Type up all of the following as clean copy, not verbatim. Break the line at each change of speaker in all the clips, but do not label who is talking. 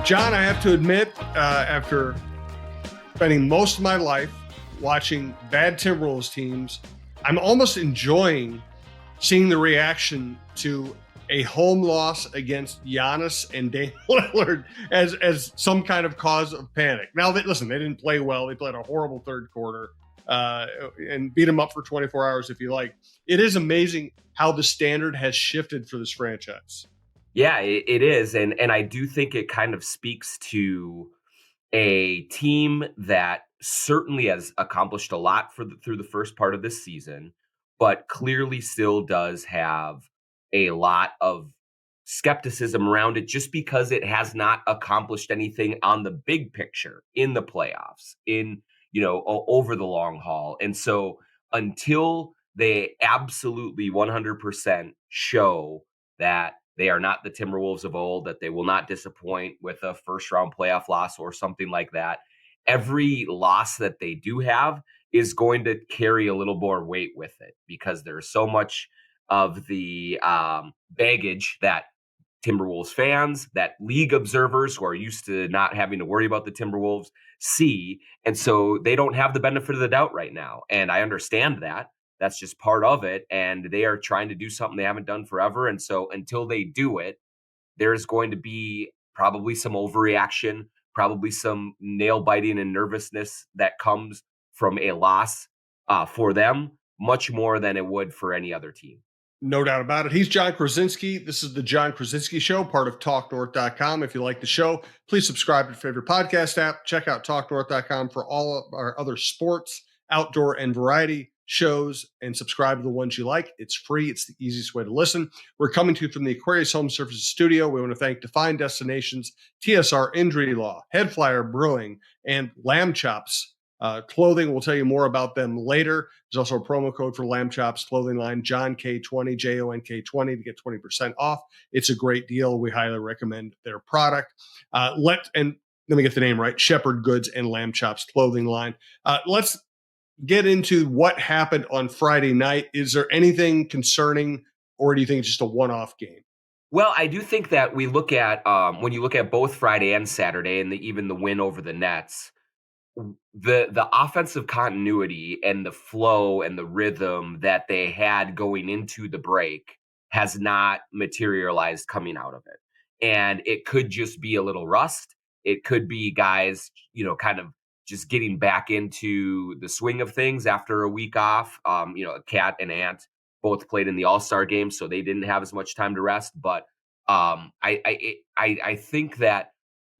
John, I have to admit, after spending most of my life watching bad Timberwolves teams, I'm almost enjoying seeing the reaction to a home loss against Giannis and Dame Lillard as some kind of cause of panic. Now, listen, they didn't play well. They played a horrible third quarter and beat them up for 24 hours if you like. It is amazing how the standard has shifted for this franchise.
Yeah, it is. And I do think it kind of speaks to a team that certainly has accomplished a lot through the first part of this season, but clearly still does have a lot of skepticism around it just because it has not accomplished anything on the big picture in the playoffs, over the long haul. And so until they absolutely 100% show that they are not the Timberwolves of old, that they will not disappoint with a first-round playoff loss or something like that, every loss that they do have is going to carry a little more weight with it because there's so much of the baggage that Timberwolves fans, that league observers who are used to not having to worry about the Timberwolves see. And so they don't have the benefit of the doubt right now. And I understand that. That's just part of it. And they are trying to do something they haven't done forever. And so until they do it, there's going to be probably some overreaction, probably some nail biting and nervousness that comes from a loss for them, much more than it would for any other team.
No doubt about it. He's Jon Krawczynski. This is the Jon Krawczynski Show, part of TalkNorth.com. If you like the show, please subscribe to your favorite podcast app. Check out TalkNorth.com for all of our other sports, outdoor, and variety shows, and subscribe to the ones you like. It's free. It's the easiest way to listen. We're coming to you from the Aquarius Home Services studio. We want to thank Define Destinations, TSR Injury Law, Head Flyer Brewing, and Lamb Chops Clothing. We'll tell you more about them later. There's also a promo code for Lamb Chops clothing line, John K20, JONK20 to get 20% off. It's a great deal. We highly recommend their product. Let me get the name right, Shepherd Goods and Lamb Chops clothing line. Let's get into what happened on Friday night. Is there anything concerning, or do you think it's just a one-off game?
Well, I do think that we look at when you look at both Friday and Saturday and even the win over the Nets, the offensive continuity and the flow and the rhythm that they had going into the break has not materialized coming out of it. And it could just be a little rust. It could be guys, kind of just getting back into the swing of things after a week off. Cat and Ant both played in the All-Star game, so they didn't have as much time to rest. But I think that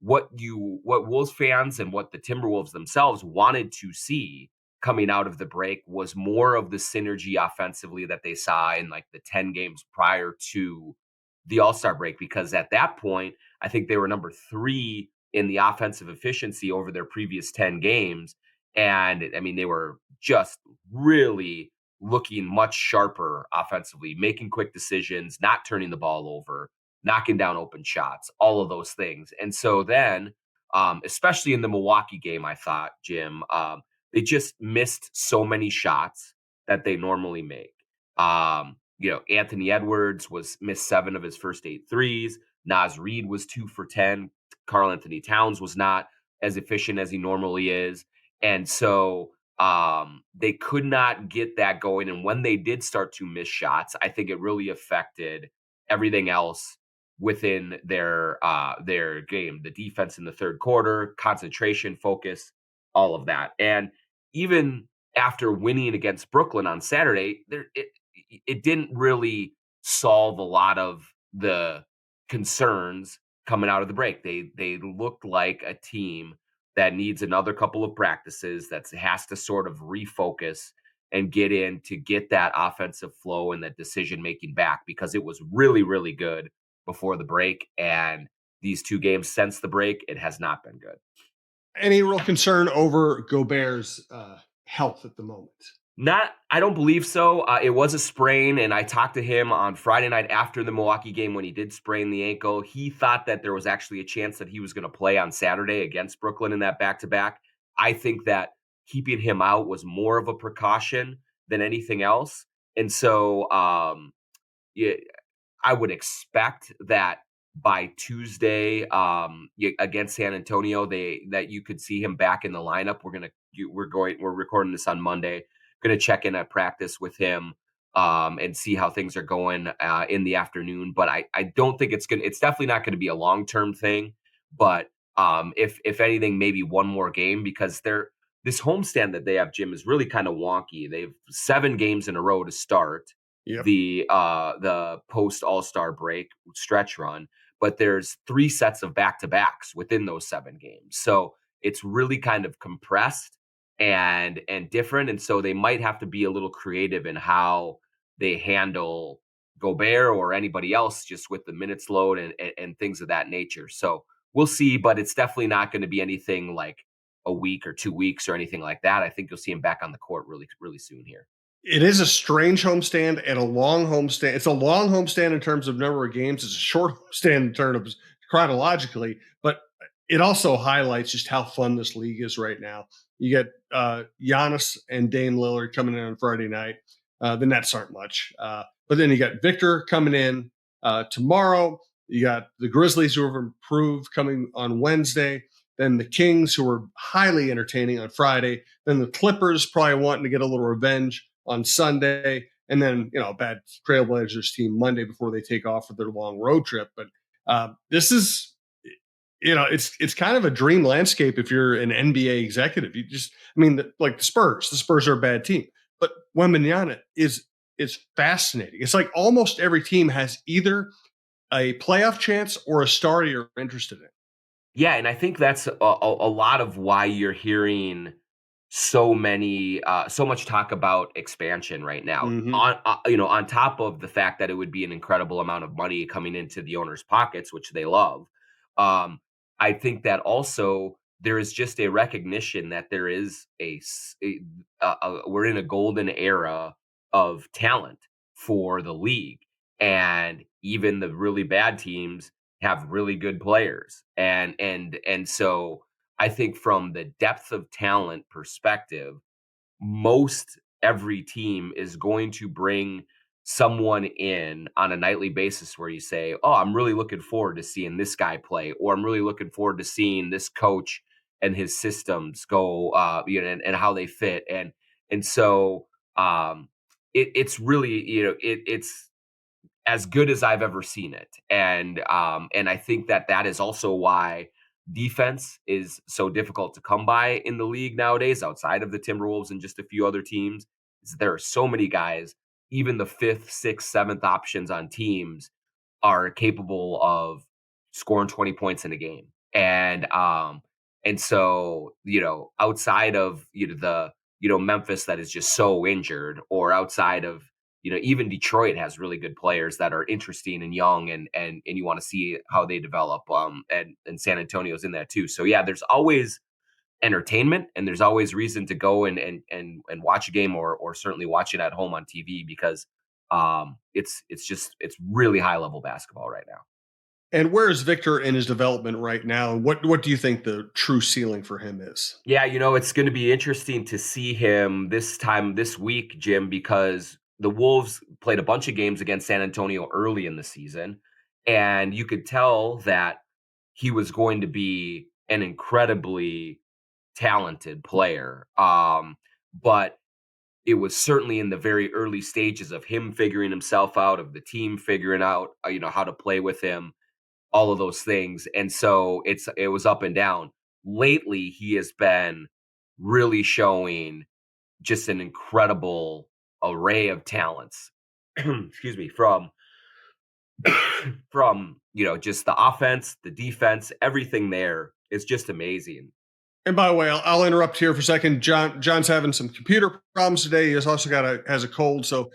what Wolves fans and what the Timberwolves themselves wanted to see coming out of the break was more of the synergy offensively that they saw in like the 10 games prior to the All-Star break, because at that point, I think they were number 3 in the offensive efficiency over their previous 10 games. And I mean, they were just really looking much sharper offensively, making quick decisions, not turning the ball over, knocking down open shots, all of those things. And so then, especially in the Milwaukee game, I thought, Jim, they just missed so many shots that they normally make. Anthony Edwards missed 7 of his first 8 threes. Naz Reid was 2 for 10. Karl Anthony Towns was not as efficient as he normally is. And so they could not get that going. And when they did start to miss shots, I think it really affected everything else within their game, the defense in the third quarter, concentration, focus, all of that. And even after winning against Brooklyn on Saturday, it didn't really solve a lot of the concerns coming out of the break. They looked like a team that needs another couple of practices, that has to sort of refocus and get that offensive flow and that decision making back, because it was really, really good before the break. And these 2 games since the break, it has not been good.
Any real concern over Gobert's health at the moment?
I don't believe so. It was a sprain, and I talked to him on Friday night after the Milwaukee game when he did sprain the ankle. He thought that there was actually a chance that he was going to play on Saturday against Brooklyn in that back-to-back. I think that keeping him out was more of a precaution than anything else. And so I would expect that by Tuesday against San Antonio, that you could see him back in the lineup. We're recording this on Monday. Going to check in at practice with him and see how things are going in the afternoon. But I don't think it's definitely not going to be a long-term thing. But if anything, maybe one more game, because this homestand that they have, Jim, is really kind of wonky. They've 7 games in a row to start
Yep.
the post All-Star break stretch run, but there's 3 sets of back-to-backs within those 7 games. So it's really kind of compressed and different. And so they might have to be a little creative in how they handle Gobert or anybody else, just with the minutes load and things of that nature. So we'll see, but it's definitely not going to be anything like a week or 2 weeks or anything like that. I think you'll see him back on the court really, really soon here.
It is a strange homestand and a long homestand. It's a long homestand in terms of number of games. It's a short homestand in terms of chronologically, but it also highlights just how fun this league is right now. You get Giannis and Dame Lillard coming in on Friday night. The Nets aren't much, but then you got Victor coming in tomorrow. You got the Grizzlies, who have improved, coming on Wednesday. Then the Kings, who are highly entertaining, on Friday. Then the Clippers, probably wanting to get a little revenge, on Sunday. And then, a bad Trailblazers team Monday before they take off for their long road trip. But this is, it's kind of a dream landscape if you're an NBA executive. Like the Spurs are a bad team, but Wembanyama is fascinating. It's like almost every team has either a playoff chance or a star you're interested in.
Yeah, and I think that's a lot of why you're hearing so much talk about expansion right now.
Mm-hmm.
On top of the fact that it would be an incredible amount of money coming into the owners' pockets, which they love. Um, I think that also there is just a recognition that there is we're in a golden era of talent for the league, and even the really bad teams have really good players, and so I think from the depth of talent perspective, most every team is going to bring someone in on a nightly basis where you say, "Oh, I'm really looking forward to seeing this guy play," or "I'm really looking forward to seeing this coach and his systems go, and how they fit." And so it's really, it's as good as I've ever seen it. And I think that is also why defense is so difficult to come by in the league nowadays, outside of the Timberwolves and just a few other teams. Is there are so many guys, even the 5th, 6th, 7th options on teams are capable of scoring 20 points in a game. And so, outside of, Memphis, that is just so injured, or outside of, even Detroit has really good players that are interesting and young, and you want to see how they develop. And San Antonio's in that too. So yeah, there's always entertainment, and there's always reason to go and watch a game, or certainly watch it at home on TV, because it's really high level basketball right now.
And where is Victor in his development right now? And what do you think the true ceiling for him is?
Yeah, it's going to be interesting to see him this week, Jim, because the Wolves played a bunch of games against San Antonio early in the season, and you could tell that he was going to be an incredibly talented player. But it was certainly in the very early stages of him figuring himself out, of the team figuring out, how to play with him, all of those things. And so it was up and down. Lately, he has been really showing just an incredible array of talents. Excuse me, from just the offense, the defense, everything there is just amazing.
And by the way, I'll interrupt here for a second. John's having some computer problems today. He has also has a cold, so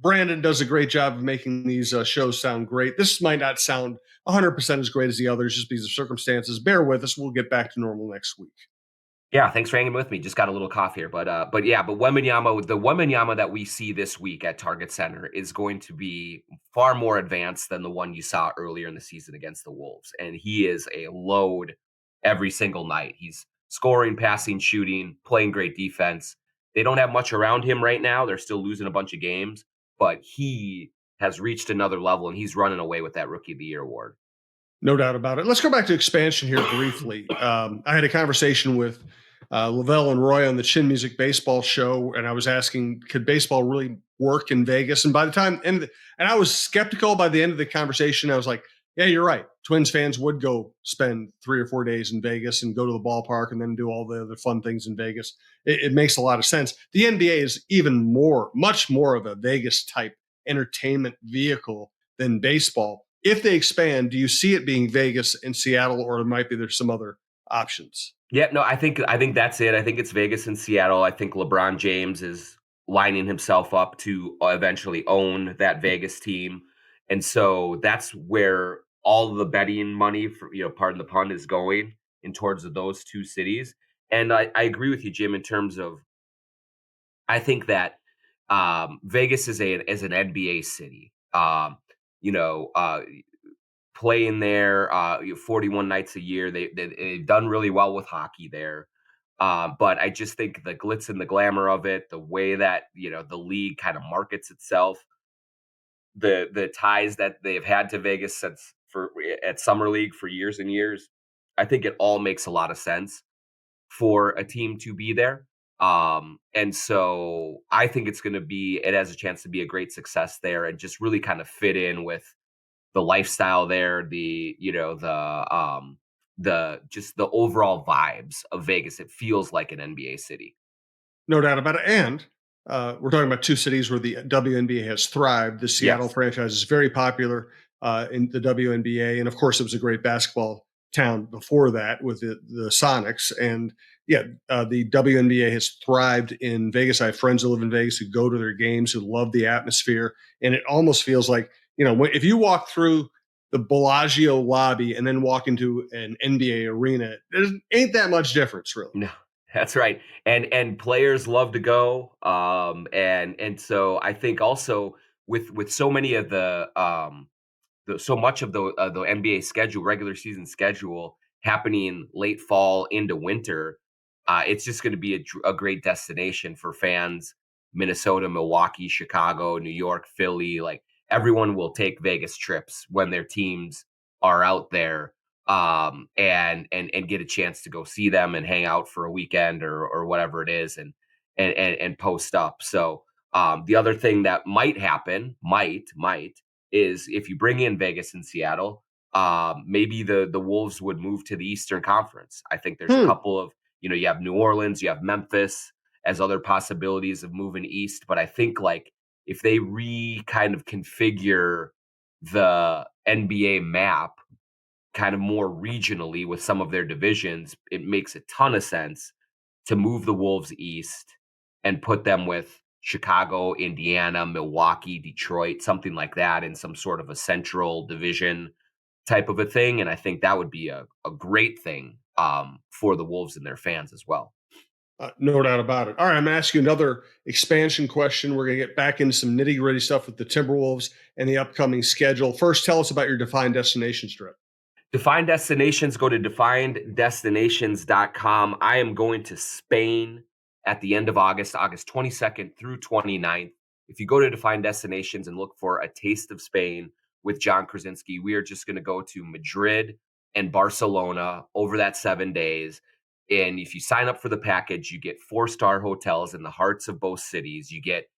Brandon does a great job of making these shows sound great. This might not sound 100% as great as the others, just because of circumstances. Bear with us. We'll get back to normal next week.
Yeah, thanks for hanging with me. Just got a little cough here, but the Wembanyama that we see this week at Target Center is going to be far more advanced than the one you saw earlier in the season against the Wolves, and he is a load every single night. He's scoring, passing, shooting, playing great defense. They don't have much around him right now. They're still losing a bunch of games, but he has reached another level, and he's running away with that Rookie of the Year award.
No doubt about it. Let's go back to expansion here briefly. I had a conversation with Lavelle and Roy on the Chin Music Baseball Show, and I was asking, could baseball really work in Vegas? And by the time, and I was skeptical by the end of the conversation. I was like, yeah, you're right. Twins fans would go spend 3 or 4 days in Vegas and go to the ballpark and then do all the other fun things in Vegas. It makes a lot of sense. The NBA is even much more of a Vegas type entertainment vehicle than baseball. If they expand, do you see it being Vegas and Seattle, or it might be there's some other options?
Yeah, no, I think that's it. I think it's Vegas and Seattle. I think LeBron James is lining himself up to eventually own that Vegas team. And so that's where all the betting money for, pardon the pun, is going in towards of those two cities. And I agree with you, Jim, in terms of I think that Vegas is an NBA city. You know, playing there 41 nights a year. They've done really well with hockey there. But I just think the glitz and the glamour of it, the way that the league kind of markets itself, the ties that they've had to Vegas since for at summer league for years and years, I think it all makes a lot of sense for a team to be there. And so I think it has a chance to be a great success there and just really kind of fit in with the lifestyle there, just the overall vibes of Vegas. It feels like an NBA city.
No doubt about it. And we're talking about two cities where the WNBA has thrived. The Seattle
Yes.
franchise is very popular in the WNBA. And of course, it was a great basketball town before that with the Sonics. And yeah, the WNBA has thrived in Vegas. I have friends who live in Vegas who go to their games, who love the atmosphere. And it almost feels like, if you walk through the Bellagio lobby and then walk into an NBA arena, there ain't that much difference, really.
No, that's right. And players love to go. And so I think also with so many of so much of the NBA schedule, regular season schedule happening late fall into winter, it's just going to be a great destination for fans. Minnesota, Milwaukee, Chicago, New York, Philly, like everyone will take Vegas trips when their teams are out there, and get a chance to go see them and hang out for a weekend or whatever it is, and post up. So the other thing that might happen, might is if you bring in Vegas and Seattle, maybe the Wolves would move to the Eastern Conference. I think there's a
Hmm.
couple of, you have New Orleans, you have Memphis as other possibilities of moving east. But I think like if they kind of configure the NBA map kind of more regionally with some of their divisions, it makes a ton of sense to move the Wolves east and put them with Chicago, Indiana, Milwaukee, Detroit, something like that in some sort of a central division type of a thing. And I think that would be a great thing for the Wolves and their fans as well.
No doubt about it. All right, I'm going to ask you another expansion question. We're going to get back into some nitty gritty stuff with the Timberwolves and the upcoming schedule. First, tell us about your defined destinations trip.
Defined Destinations, go to defineddestinations.com. I am going to Spain at the end of August 22nd through 29th. If you go to Defined Destinations and look for A Taste of Spain with Jon Krawczynski, we are just going to go to Madrid and Barcelona over that 7 days. And if you sign up for the package, you get 4-star hotels in the hearts of both cities. You get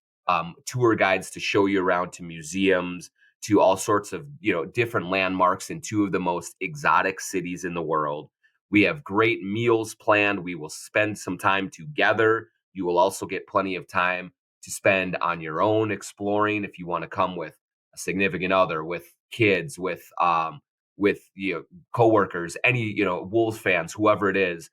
tour guides to show you around to museums, to all sorts of different landmarks in two of the most exotic cities in the world. We have great meals planned. We will spend some time together. You will also get plenty of time to spend on your own exploring if you want to come with a significant other, with kids, with coworkers, any Wolves fans, whoever it is.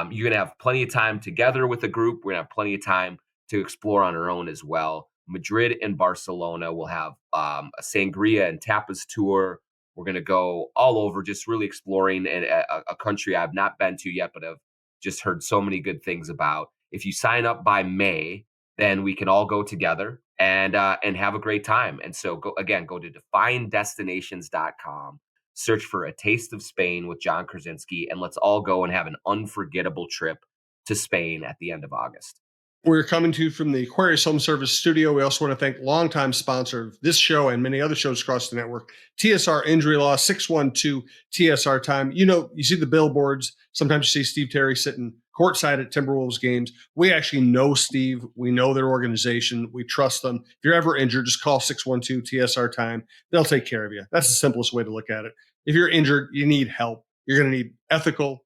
You're gonna have plenty of time together with a group. We're gonna have plenty of time to explore on our own as well. Madrid and Barcelona will have a sangria and tapas tour. We're going to go all over, just really exploring a country I've not been to yet, but have just heard so many good things about. If you sign up by May, then we can all go together and have a great time. And so go to definedestinations.com, search for A Taste of Spain with Jon Krawczynski, and let's all go and have an unforgettable trip to Spain at the end of August.
We're coming to you from the Aquarius Home Service studio. We also want to thank longtime sponsor of this show and many other shows across the network, TSR Injury Law, 612 TSR Time. You see the billboards. Sometimes you see Steve Terry sitting courtside at Timberwolves games. We actually know Steve. We know their organization. We trust them. If you're ever injured, just call 612 TSR Time. They'll take care of you. That's the simplest way to look at it. If you're injured, you need help. You're going to need ethical,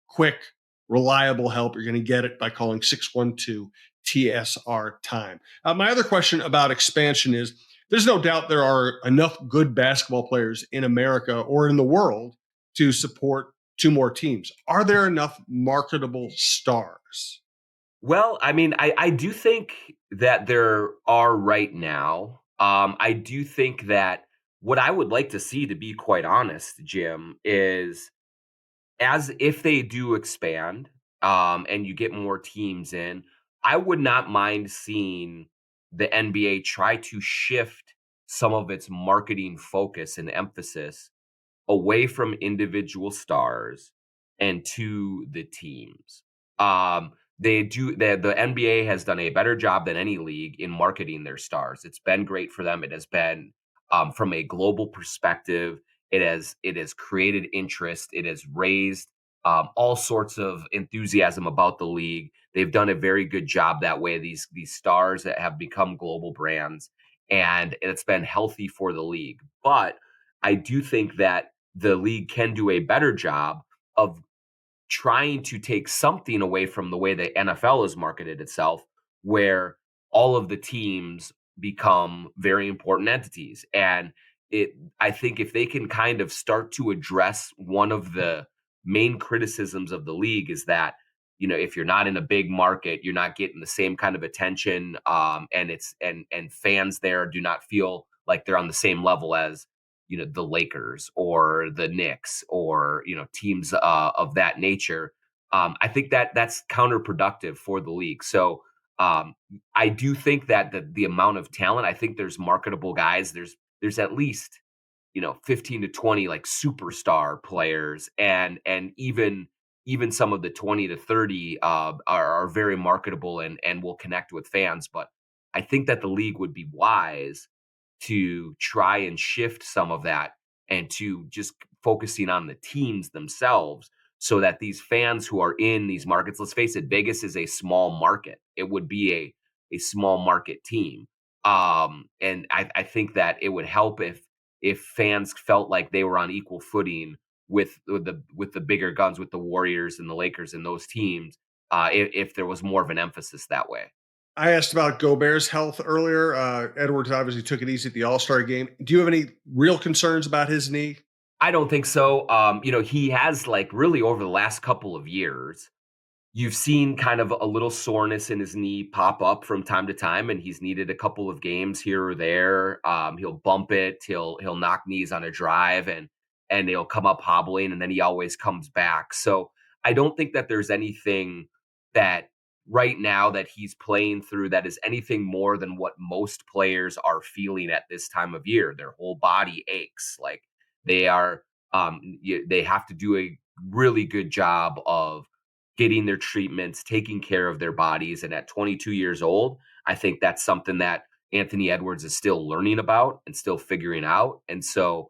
quick, reliable help. You're going to get it by calling 612 TSR Time. My other question about expansion is there's no doubt there are enough good basketball players in America or in the world to support two more teams. Are there enough marketable stars?
Well, I mean, I do think that there are right now. I do think that what I would like to see, to be quite honest, Jim, is as if they do expand, and you get more teams in, I would not mind seeing the NBA try to shift some of its marketing focus and emphasis away from individual stars and to the teams. The NBA has done a better job than any league in marketing their stars. It's been great for them. It has been, from a global perspective, it has created interest. It has raised all sorts of enthusiasm about the league. They've done a very good job that way. These stars that have become global brands, and it's been healthy for the league. But I do think that the league can do a better job of trying to take something away from the way the NFL has marketed itself, where all of the teams become very important entities. And I think if they can kind of start to address one of the main criticisms of the league is that, if you're not in a big market, you're not getting the same kind of attention, and fans there do not feel like they're on the same level as the Lakers or the Knicks or teams of that nature. I think that that's counterproductive for the league. So I do think that the amount of talent, I think there's marketable guys. There's at least 15 to 20 like superstar players, and even some of the 20 to 30 are very marketable and will connect with fans. But I think that the league would be wise to try and shift some of that and to just focusing on the teams themselves, so that these fans who are in these markets, let's face it, Vegas is a small market. It would be a small market team. And I think that it would help if fans felt like they were on equal footing with the bigger guns, with the Warriors and the Lakers and those teams, if there was more of an emphasis that way.
I asked about Gobert's health earlier. Edwards obviously took it easy at the All-Star game. Do you have any real concerns about his knee?
I don't think so. He has, like, really over the last couple of years, you've seen kind of a little soreness in his knee pop up from time to time, and he's needed a couple of games here or there. He'll bump it, he'll knock knees on a drive, and he'll come up hobbling, and then he always comes back. So I don't think that there's anything that right now that he's playing through that is anything more than what most players are feeling at this time of year. Their whole body aches. Like, they are, they have to do a really good job of getting their treatments, taking care of their bodies. And at 22 years old, I think that's something that Anthony Edwards is still learning about and still figuring out. And so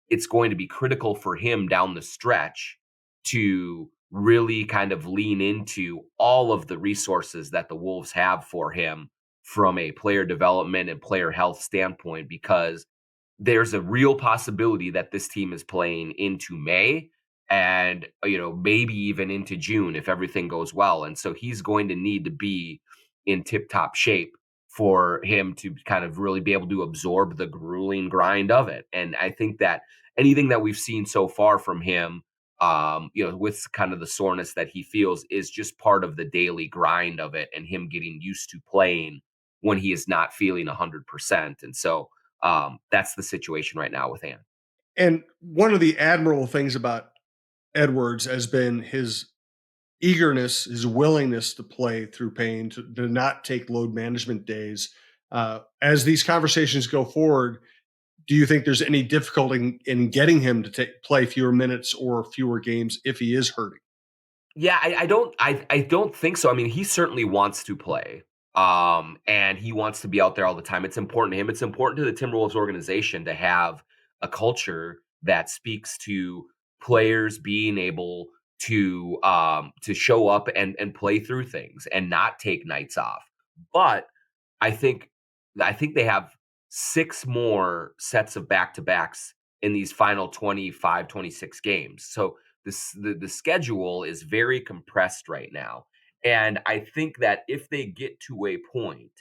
it's going to be critical for him down the stretch to really kind of lean into all of the resources that the Wolves have for him from a player development and player health standpoint, because there's a real possibility that this team is playing into May and maybe even into June if everything goes well. And so he's going to need to be in tip-top shape for him to kind of really be able to absorb the grueling grind of it. And I think that anything that we've seen so far from him, with kind of the soreness that he feels, is just part of the daily grind of it and him getting used to playing when he is not feeling 100%. And so that's the situation right now with Ant.
And one of the admirable things about Edwards has been his eagerness, his willingness to play through pain, to not take load management days. As these conversations go forward, do you think there's any difficulty in getting him to play fewer minutes or fewer games if he is hurting?
Yeah, I don't think so. I mean, he certainly wants to play. And he wants to be out there all the time. It's important to him. It's important to the Timberwolves organization to have a culture that speaks to players being able to show up and play through things and not take nights off. But I think I think they have 6 more sets of back-to-backs in these final 25, 26 games. So the schedule is very compressed right now. And I think that if they get to a point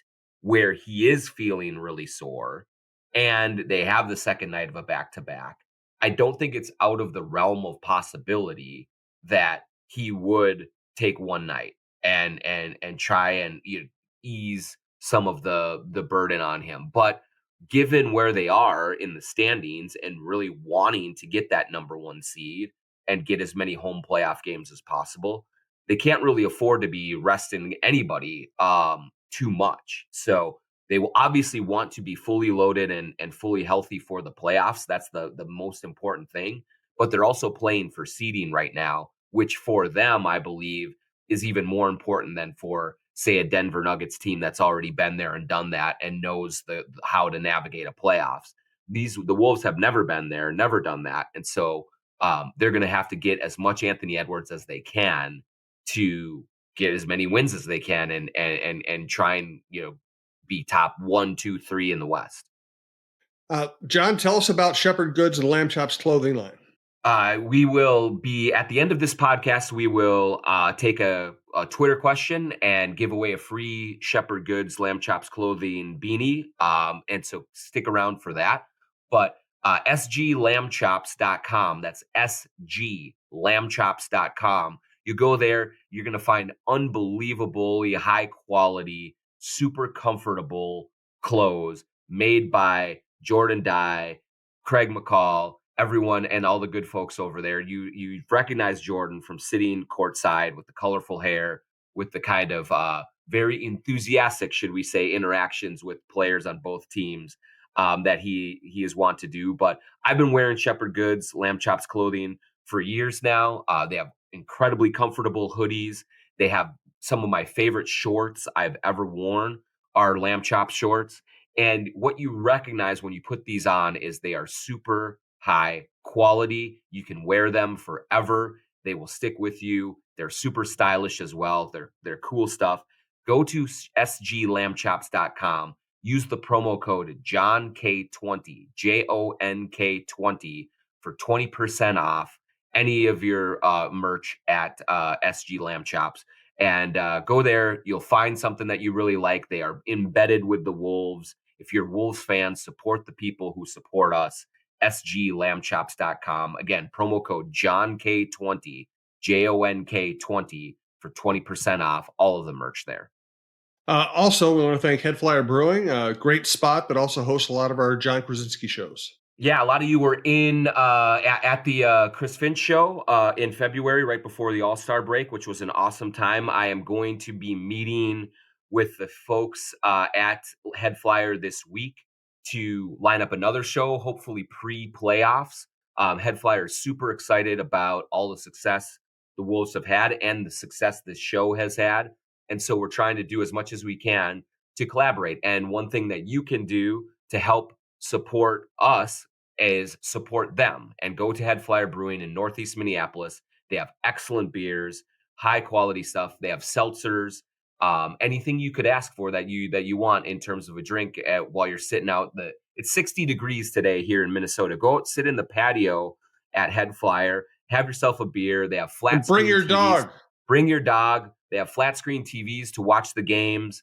where he is feeling really sore and they have the second night of a back-to-back, I don't think it's out of the realm of possibility that he would take one night and try and ease some of the burden on him. But given where they are in the standings and really wanting to get that number 1 seed and get as many home playoff games as possible, they can't really afford to be resting anybody too much. So they will obviously want to be fully loaded and fully healthy for the playoffs. That's the most important thing. But they're also playing for seeding right now, which for them, I believe, is even more important than for, say, a Denver Nuggets team that's already been there and done that and knows the how to navigate a playoffs. The Wolves have never been there, never done that, and so they're going to have to get as much Anthony Edwards as they can to get as many wins as they can and try and be top 1, 2, 3 in the West.
John, tell us about Shepherd Goods and Lamb Chops clothing line.
We will be at the end of this podcast. We will take a Twitter question and give away a free Shepherd Goods Lamb Chops clothing beanie. And so stick around for that. But sglambchops.com. That's sglambchops.com. You go there, you're going to find unbelievably high quality, super comfortable clothes made by Jordan Dye, Craig McCall, everyone and all the good folks over there. You recognize Jordan from sitting courtside with the colorful hair, with the kind of very enthusiastic, should we say, interactions with players on both teams that he is wont to do. But I've been wearing Shepherd Goods Lamb Chops clothing for years now. They have incredibly comfortable hoodies. They have some of my favorite shorts I've ever worn are Lamb Chop shorts. And what you recognize when you put these on is they are super high quality. You can wear them forever. They will stick with you. They're super stylish as well. They're cool stuff. Go to sglambchops.com. Use the promo code JONK20, JONK20 for 20% off any of your merch at SG Lamb Chops. And go there. You'll find something that you really like. They are embedded with the Wolves. If you're Wolves fans, support the people who support us. sglambchops.com. Again, promo code JONK20, JONK20 for 20% off all of the merch there.
Also, we want to thank Head Flyer Brewing, a great spot that also hosts a lot of our Jon Krawczynski shows.
Yeah, a lot of you were in at the Chris Finch show in February, right before the All-Star break, which was an awesome time. I am going to be meeting with the folks at Head Flyer this week to line up another show, hopefully pre-playoffs. Head Flyer is super excited about all the success the Wolves have had and the success this show has had. And so we're trying to do as much as we can to collaborate. And one thing that you can do to help support us is support them and go to Head Flyer Brewing in Northeast Minneapolis. They have excellent beers, high quality stuff. They have seltzers, anything you could ask for that you want in terms of a drink while you're sitting out. It's 60 degrees today here in Minnesota. Go out, sit in the patio at Head Flyer, have yourself a beer. They have flat
And bring
screen
your
TVs.
dog.
Bring your dog. They have flat screen TVs to watch the games,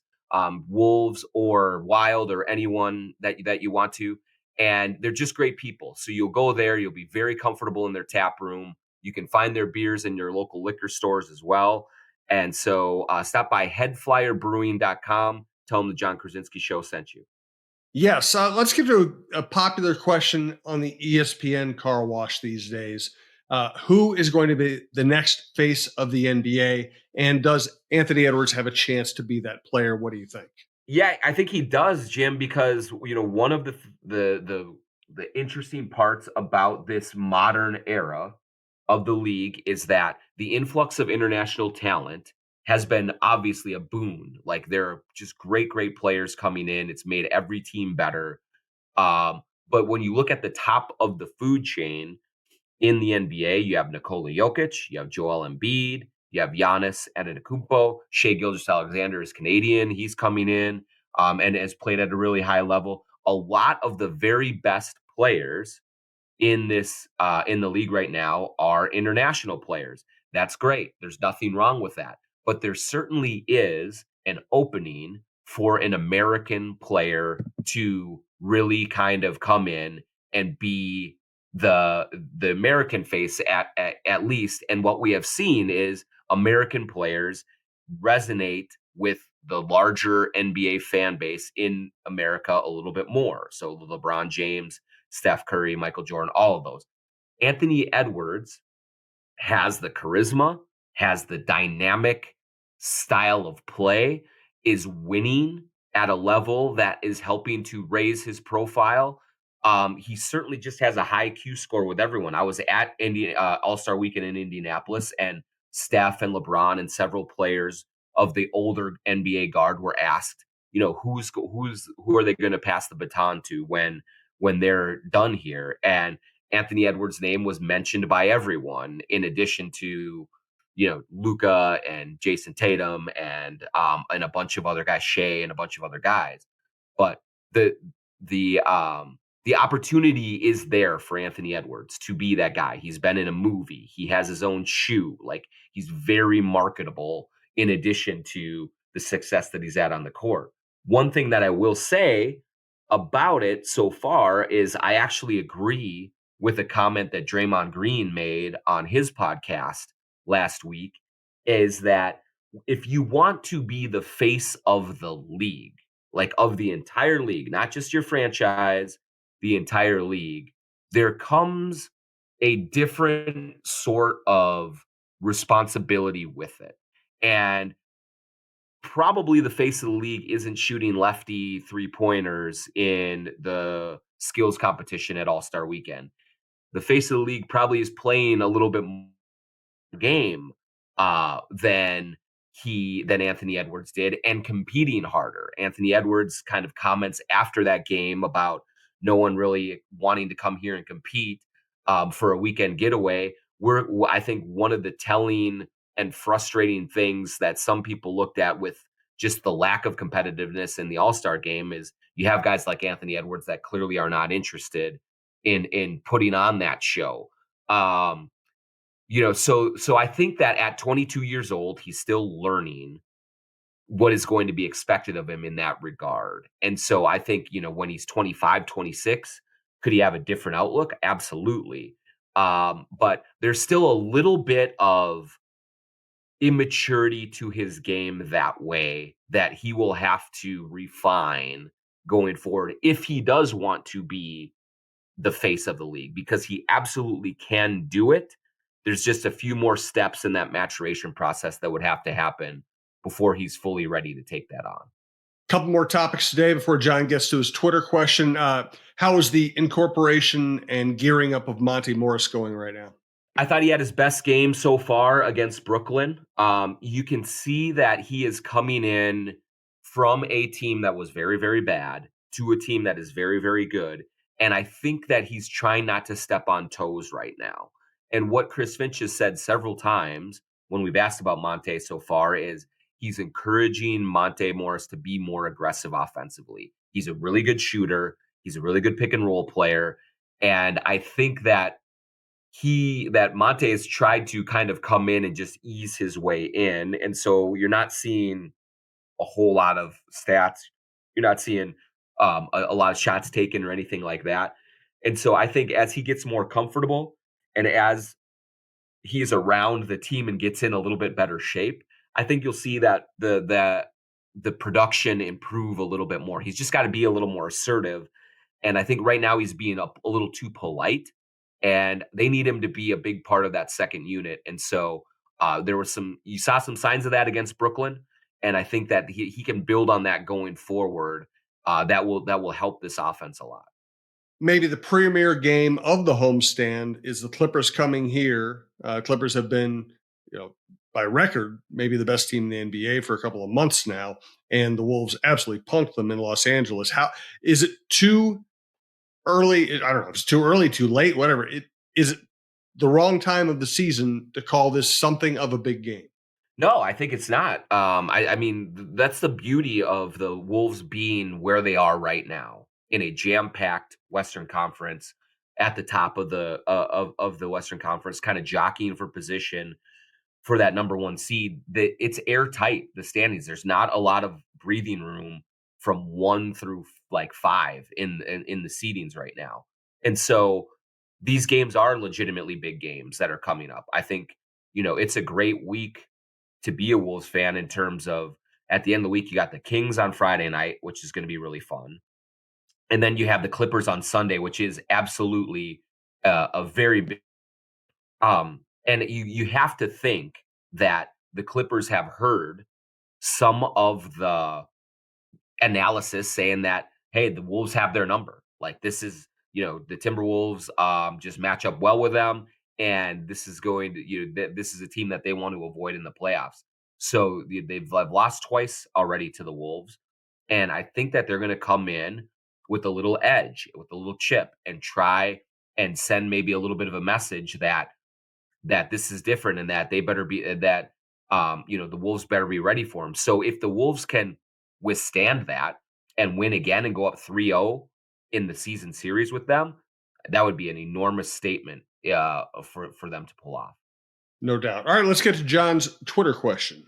Wolves or Wild or anyone that you want to. And they're just great people. So you'll go there. You'll be very comfortable in their tap room. You can find their beers in your local liquor stores as well. And so stop by headflyerbrewing.com. Tell them the Jon Krawczynski Show sent you.
Yes. Let's get to a popular question on the ESPN car wash these days. Who is going to be the next face of the NBA? And does Anthony Edwards have a chance to be that player? What do you think?
Yeah, I think he does, Jim, because one of the interesting parts about this modern era of the league is that the influx of international talent has been obviously a boon. Like there are just great players coming in. It's made every team better. But when you look at the top of the food chain in the NBA, you have Nikola Jokic, you have Joel Embiid, you have Giannis Antetokounmpo. Shai Gilgeous-Alexander is Canadian. He's coming in and has played at a really high level. A lot of the very best players in the league right now are international players. That's great. There's nothing wrong with that. But there certainly is an opening for an American player to really kind of come in and be the American face at least. And what we have seen is American players resonate with the larger NBA fan base in America a little bit more. So LeBron James, Steph Curry, Michael Jordan, all of those. Anthony Edwards has the charisma, has the dynamic style of play, is winning at a level that is helping to raise his profile. He certainly just has a high Q score with everyone. I was at All-Star Weekend in Indianapolis, and Steph and LeBron and several players of the older NBA guard were asked, who are they going to pass the baton to when they're done here? And Anthony Edwards' name was mentioned by everyone, in addition to, Luka and Jason Tatum and a bunch of other guys, Shea and a bunch of other guys. But the the the opportunity is there for Anthony Edwards to be that guy. He's been in a movie. He has his own shoe. Like he's very marketable in addition to the success that he's had on the court. One thing that I will say about it so far is I actually agree with a comment that Draymond Green made on his podcast last week, is that if you want to be the face of the league, like of the entire league, not just your franchise, the entire league, there comes a different sort of responsibility with it. And probably the face of the league isn't shooting lefty three-pointers in the skills competition at All-Star Weekend. The face of the league probably is playing a little bit more game than Anthony Edwards did, and competing harder. Anthony Edwards kind of comments after that game about no one really wanting to come here and compete for a weekend getaway. I think one of the telling and frustrating things that some people looked at with just the lack of competitiveness in the All-Star game is you have guys like Anthony Edwards that clearly are not interested in putting on that show. So I think that at 22 years old, he's still learning what is going to be expected of him in that regard. And so I think, when he's 25, 26, could he have a different outlook? Absolutely. But there's still a little bit of immaturity to his game that way that he will have to refine going forward if he does want to be the face of the league, because he absolutely can do it. There's just a few more steps in that maturation process that would have to happen before he's fully ready to take that on.
Couple more topics today before John gets to his Twitter question. How is the incorporation and gearing up of Monte Morris going right now?
I thought he had his best game so far against Brooklyn. You can see that he is coming in from a team that was very, very bad to a team that is very, very good. And I think that he's trying not to step on toes right now. And what Chris Finch has said several times when we've asked about Monte so far is he's encouraging Monte Morris to be more aggressive offensively. He's a really good shooter. He's a really good pick and roll player. And I think that Monte has tried to kind of come in and just ease his way in. And so you're not seeing a whole lot of stats. You're not seeing a lot of shots taken or anything like that. And so I think as he gets more comfortable and as he's around the team and gets in a little bit better shape, I think you'll see that the production improve a little bit more. He's just got to be a little more assertive. And I think right now he's being a little too polite, and they need him to be a big part of that second unit. And so you saw some signs of that against Brooklyn. And I think that he can build on that going forward. That will help this offense a lot.
maybe the premier game of the homestand is the Clippers coming here. Clippers have been, by record, maybe the best team in the NBA for a couple of months now, and the Wolves absolutely punked them in Los Angeles. How is it too early? I don't know if it's too early, too late, whatever. Is it the wrong time of the season to call this something of a big game?
No, I think it's not. I mean, that's the beauty of the Wolves being where they are right now in a jam-packed Western Conference at the top of the Western Conference, kind of jockeying for position for that number one seed. It's airtight, the standings. There's not a lot of breathing room from 1 through like 5 in the seedings right now. And so these games are legitimately big games that are coming up. I think, it's a great week to be a Wolves fan in terms of at the end of the week, you got the Kings on Friday night, which is going to be really fun. And then you have the Clippers on Sunday, which is absolutely a very big. And you have to think that the Clippers have heard some of the analysis saying that, hey, the Wolves have their number. Like this is, the Timberwolves just match up well with them. And this is going to, this is a team that they want to avoid in the playoffs. So they've lost twice already to the Wolves. And I think that they're going to come in with a little edge, with a little chip, and try and send maybe a little bit of a message that this is different and that they better be, that, the Wolves better be ready for them. So if the Wolves can withstand that and win again and go up 3-0 in the season series with them, that would be an enormous statement for them to pull off.
No doubt. All right, let's get to John's Twitter question.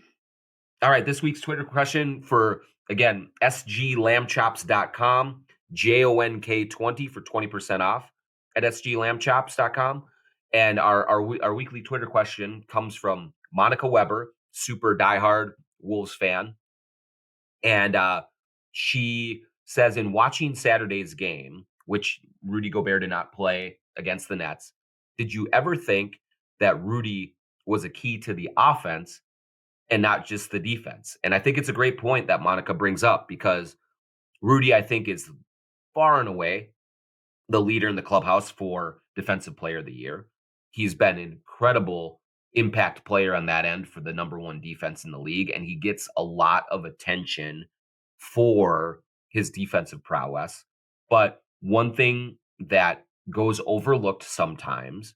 All right, this week's Twitter question for, again, sglambchops.com, JONK20 for 20% off at sglambchops.com. And our weekly Twitter question comes from Monica Weber, super diehard Wolves fan. And she says, in watching Saturday's game, which Rudy Gobert did not play against the Nets, did you ever think that Rudy was a key to the offense and not just the defense? And I think it's a great point that Monica brings up, because Rudy, I think, is far and away the leader in the clubhouse for Defensive Player of the Year. He's been an incredible impact player on that end for the number one defense in the league, and he gets a lot of attention for his defensive prowess. But one thing that goes overlooked sometimes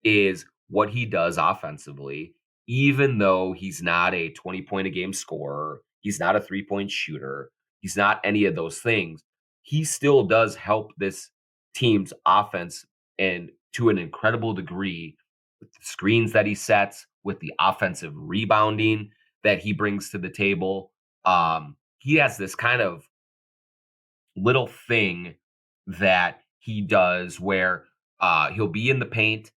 is what he does offensively. Even though he's not a 20-point-a-game scorer, he's not a three-point shooter, he's not any of those things, he still does help this team's offense, and to an incredible degree, with the screens that he sets, with the offensive rebounding that he brings to the table. He has this kind of little thing that he does where he'll be in the paint,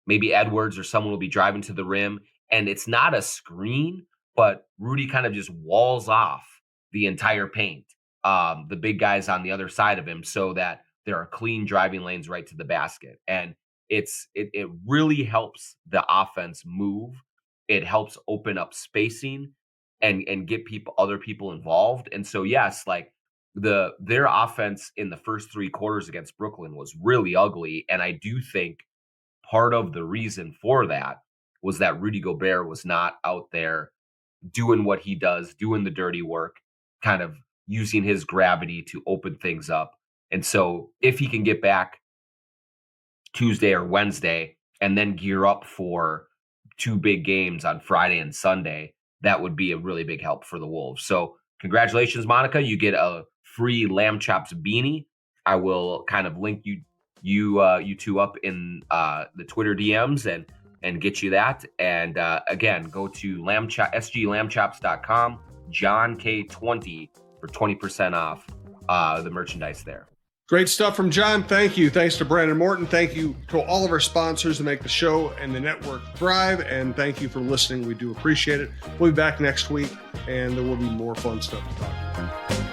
maybe Edwards or someone will be driving to the rim, and it's not a screen, but Rudy kind of just walls off the entire paint, the big guys on the other side of him, so that there are clean driving lanes right to the basket. And it really helps the offense move. It helps open up spacing and get other people involved. And so, yes, like their offense in the first 3 quarters against Brooklyn was really ugly. And I do think part of the reason for that was that Rudy Gobert was not out there doing what he does, doing the dirty work, kind of using his gravity to open things up. And so if he can get back Tuesday or Wednesday and then gear up for 2 big games on Friday and Sunday, that would be a really big help for the Wolves. So congratulations, Monica. You get a free Lamb Chops beanie. I will kind of link you two up in the Twitter DMs and get you that. And again, go to sglambchops.com, Jon K20 for 20% off the merchandise there.
Great stuff from John. Thank you. Thanks to Brandon Morton. Thank you to all of our sponsors that make the show and the network thrive. And thank you for listening. We do appreciate it. We'll be back next week, and there will be more fun stuff to talk about.